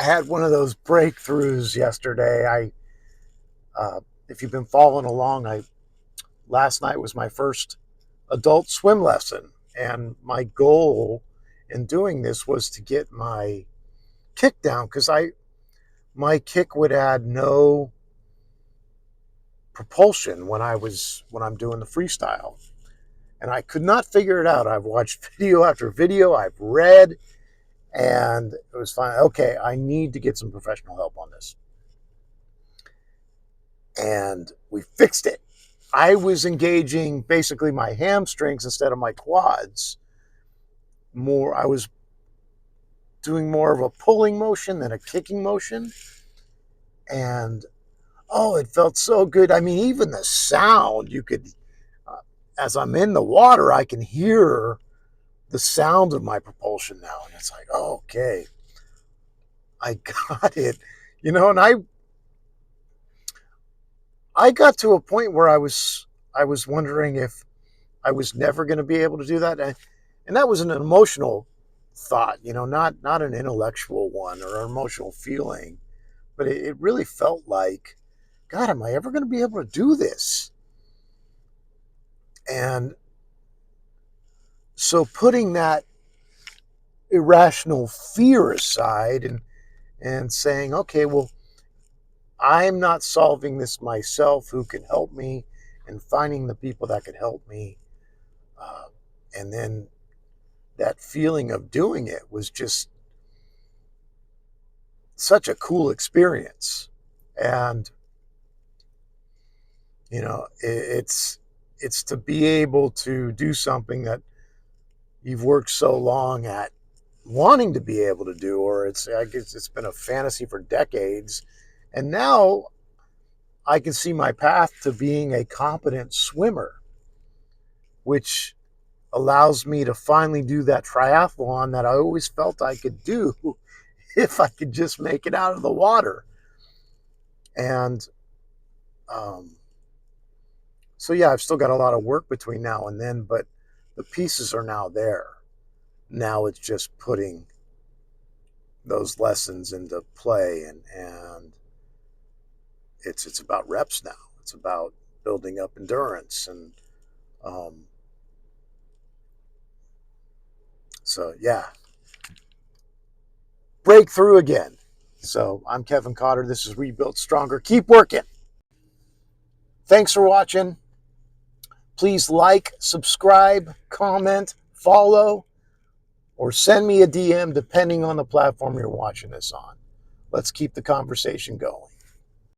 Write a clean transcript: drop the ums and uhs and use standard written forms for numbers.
had one of those breakthroughs yesterday. If you've been following along, last night was my first adult swim lesson, and my goal in doing this was to get my kick down, because my kick would add no propulsion when I'm doing the freestyle, and I could not figure it out. I've watched video after video, I've read, and it was fine. Okay, I need to get some professional help on this. And we fixed it. I was engaging basically my hamstrings instead of my quads. I was doing more of a pulling motion than a kicking motion. And it felt so good. I mean, even the sound, you could, as I'm in the water, I can hear the sound of my propulsion now. And it's like, okay, I got it. And I got to a point where I was wondering if I was never going to be able to do that. And that was an emotional thought, not an intellectual one or an emotional feeling, but it really felt like, God, am I ever going to be able to do this? And so putting that irrational fear aside and saying, okay, well, I'm not solving this myself. Who can help me? And finding the people that can help me. And then that feeling of doing it was just such a cool experience. And, it's to be able to do something that you've worked so long at wanting to be able to do, or I guess it's been a fantasy for decades. And now I can see my path to being a competent swimmer, which allows me to finally do that triathlon that I always felt I could do if I could just make it out of the water. And so yeah, I've still got a lot of work between now and then, but the pieces are now there. Now it's just putting those lessons into play, and it's about reps now. It's about building up endurance, and so yeah, breakthrough again. So I'm Kevin Cotter. This is ReBuilt Stronger. Keep working. Thanks for watching. Please like, subscribe, comment, follow, or send me a DM depending on the platform you're watching this on. Let's keep the conversation going.